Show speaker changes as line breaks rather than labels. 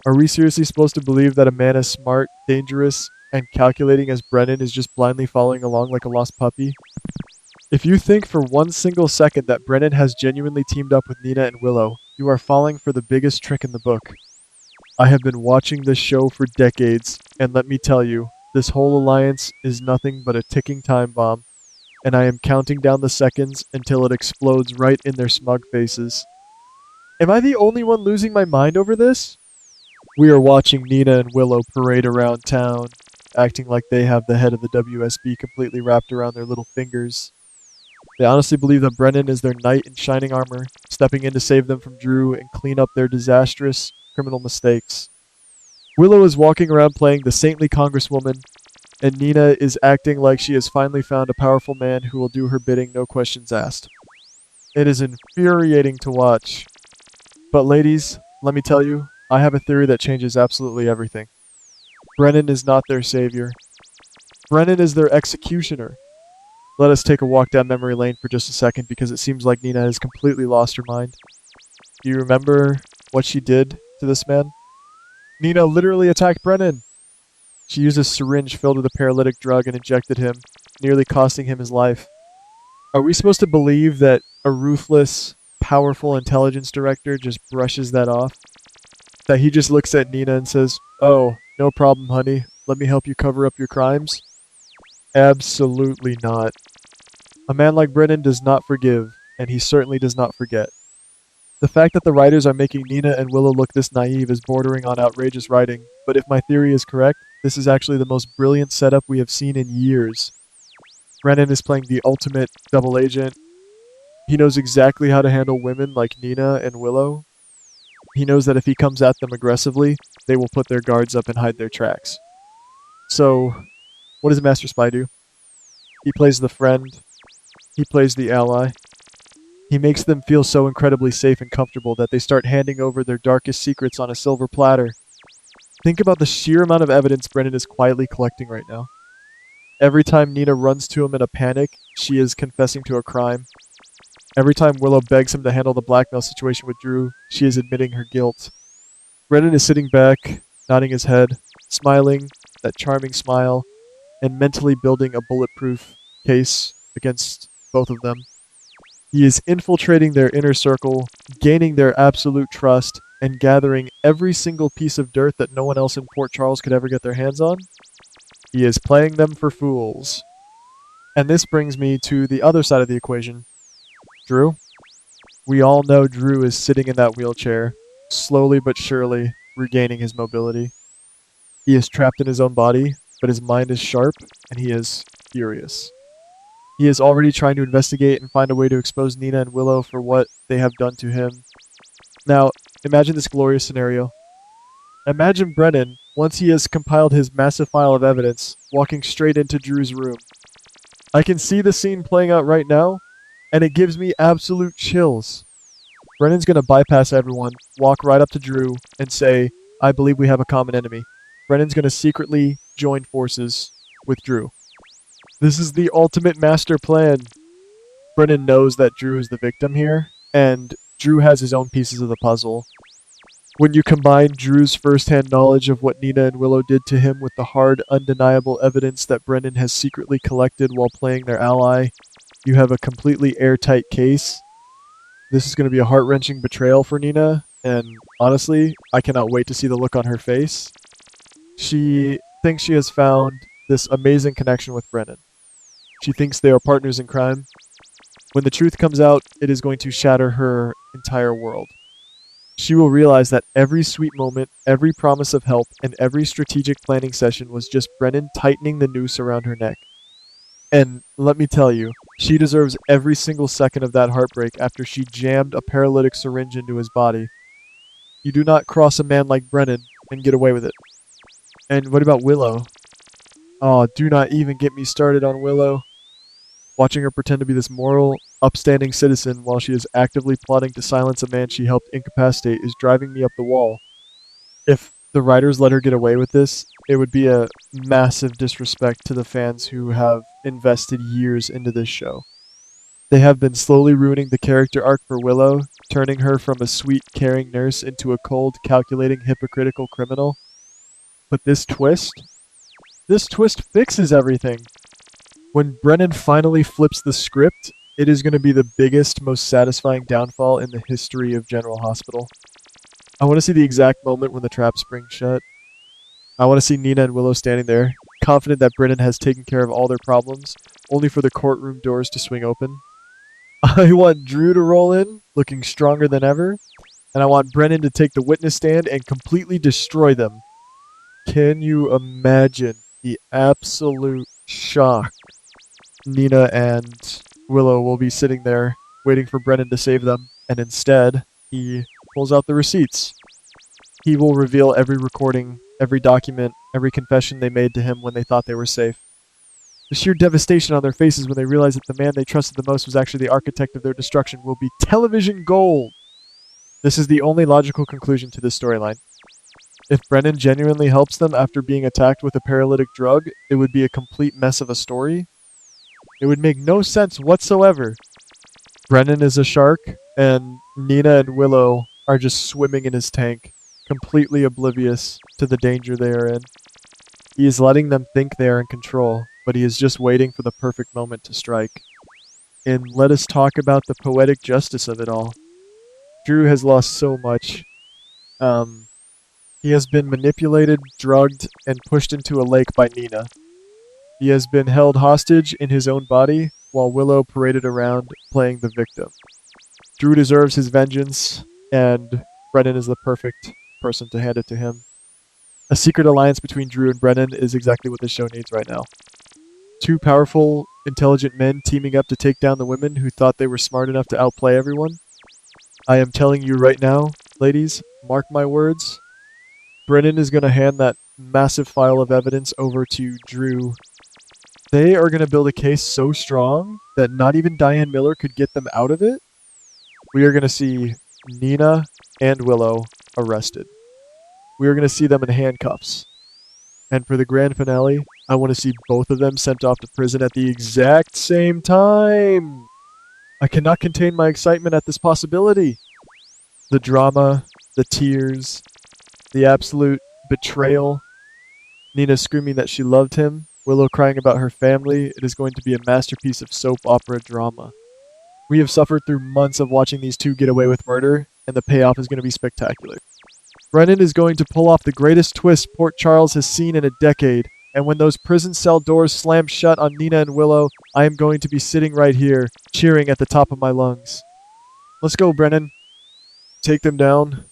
Are we seriously supposed to believe that a man as smart, dangerous, and calculating as Brennan is just blindly following along like a lost puppy? If you think for one single second that Brennan has genuinely teamed up with Nina and Willow, you are falling for the biggest trick in the book. I have been watching this show for decades, and let me tell you, this whole alliance is nothing but a ticking time bomb, and I am counting down the seconds until it explodes right in their smug faces. Am I the only one losing my mind over this? We are watching Nina and Willow parade around town, acting like they have the head of the WSB completely wrapped around their little fingers. They honestly believe that Brennan is their knight in shining armor, stepping in to save them from Drew and clean up their disastrous criminal mistakes. Willow is walking around playing the saintly congresswoman, and Nina is acting like she has finally found a powerful man who will do her bidding, no questions asked. It is infuriating to watch. But ladies, let me tell you, I have a theory that changes absolutely everything. Brennan is not their savior. Brennan is their executioner. Let us take a walk down memory lane for just a second because it seems like Nina has completely lost her mind. Do you remember what she did to this man? Nina literally attacked Brennan. She used a syringe filled with a paralytic drug and injected him, nearly costing him his life. Are we supposed to believe that a ruthless, powerful intelligence director just brushes that off? That he just looks at Nina and says, "Oh, no problem, honey. Let me help you cover up your crimes"? Absolutely not. A man like Brennan does not forgive, and he certainly does not forget. The fact that the writers are making Nina and Willow look this naive is bordering on outrageous writing, but if my theory is correct, this is actually the most brilliant setup we have seen in years. Brennan is playing the ultimate double agent. He knows exactly how to handle women like Nina and Willow. He knows that if he comes at them aggressively, they will put their guards up and hide their tracks. So, what does Master Spy do? He plays the friend. He plays the ally. He makes them feel so incredibly safe and comfortable that they start handing over their darkest secrets on a silver platter. Think about the sheer amount of evidence Brennan is quietly collecting right now. Every time Nina runs to him in a panic, she is confessing to a crime. Every time Willow begs him to handle the blackmail situation with Drew, she is admitting her guilt. Brennan is sitting back, nodding his head, smiling, that charming smile, and mentally building a bulletproof case against both of them. He is infiltrating their inner circle, gaining their absolute trust, and gathering every single piece of dirt that no one else in Port Charles could ever get their hands on. He is playing them for fools. And this brings me to the other side of the equation. Drew? We all know Drew is sitting in that wheelchair, slowly but surely regaining his mobility. He is trapped in his own body, but his mind is sharp, and he is furious. He is already trying to investigate and find a way to expose Nina and Willow for what they have done to him. Now, imagine this glorious scenario. Imagine Brennan, once he has compiled his massive file of evidence, walking straight into Drew's room. I can see the scene playing out right now, and it gives me absolute chills. Brennan's going to bypass everyone, walk right up to Drew, and say, "I believe we have a common enemy." Brennan's going to secretly join forces with Drew. This is the ultimate master plan. Brennan knows that Drew is the victim here, and Drew has his own pieces of the puzzle. When you combine Drew's first-hand knowledge of what Nina and Willow did to him with the hard, undeniable evidence that Brennan has secretly collected while playing their ally, you have a completely airtight case. This is going to be a heart-wrenching betrayal for Nina, and honestly, I cannot wait to see the look on her face. She thinks she has found this amazing connection with Brennan. She thinks they are partners in crime. When the truth comes out, it is going to shatter her entire world. She will realize that every sweet moment, every promise of help, and every strategic planning session was just Brennan tightening the noose around her neck. And let me tell you, she deserves every single second of that heartbreak after she jammed a paralytic syringe into his body. You do not cross a man like Brennan and get away with it. And what about Willow? Oh, do not even get me started on Willow. Watching her pretend to be this moral, upstanding citizen while she is actively plotting to silence a man she helped incapacitate is driving me up the wall. If the writers let her get away with this, it would be a massive disrespect to the fans who have invested years into this show. They have been slowly ruining the character arc for Willow, turning her from a sweet, caring nurse into a cold, calculating, hypocritical criminal. But this twist fixes everything. When Brennan finally flips the script, it is going to be the biggest, most satisfying downfall in the history of General Hospital. I want to see the exact moment when the trap springs shut. I want to see Nina and Willow standing there, confident that Brennan has taken care of all their problems, only for the courtroom doors to swing open. I want Drew to roll in, looking stronger than ever, and I want Brennan to take the witness stand and completely destroy them. Can you imagine the absolute shock? Nina and Willow will be sitting there waiting for Brennan to save them, and instead, he pulls out the receipts. He will reveal every recording, every document, every confession they made to him when they thought they were safe. The sheer devastation on their faces when they realized that the man they trusted the most was actually the architect of their destruction will be television gold. This is the only logical conclusion to this storyline. If Brennan genuinely helps them after being attacked with a paralytic drug, it would be a complete mess of a story. It would make no sense whatsoever. Brennan is a shark, and Nina and Willow are just swimming in his tank, completely oblivious to the danger they are in. He is letting them think they are in control, but he is just waiting for the perfect moment to strike. And let us talk about the poetic justice of it all. Drew has lost so much. He has been manipulated, drugged, and pushed into a lake by Nina. He has been held hostage in his own body, while Willow paraded around playing the victim. Drew deserves his vengeance, and Brennan is the perfect person to hand it to him. A secret alliance between Drew and Brennan is exactly what this show needs right now. Two powerful, intelligent men teaming up to take down the women who thought they were smart enough to outplay everyone. I am telling you right now, ladies, mark my words, Brennan is going to hand that massive file of evidence over to Drew. They are going to build a case so strong that not even Diane Miller could get them out of it. We are going to see Nina and Willow arrested. We are going to see them in handcuffs. And for the grand finale, I want to see both of them sent off to prison at the exact same time. I cannot contain my excitement at this possibility. The drama, the tears, the absolute betrayal. Nina screaming that she loved him. Willow crying about her family. It is going to be a masterpiece of soap opera drama. We have suffered through months of watching these two get away with murder, and the payoff is going to be spectacular. Brennan is going to pull off the greatest twist Port Charles has seen in a decade, and when those prison cell doors slam shut on Nina and Willow, I am going to be sitting right here, cheering at the top of my lungs. Let's go, Brennan. Take them down.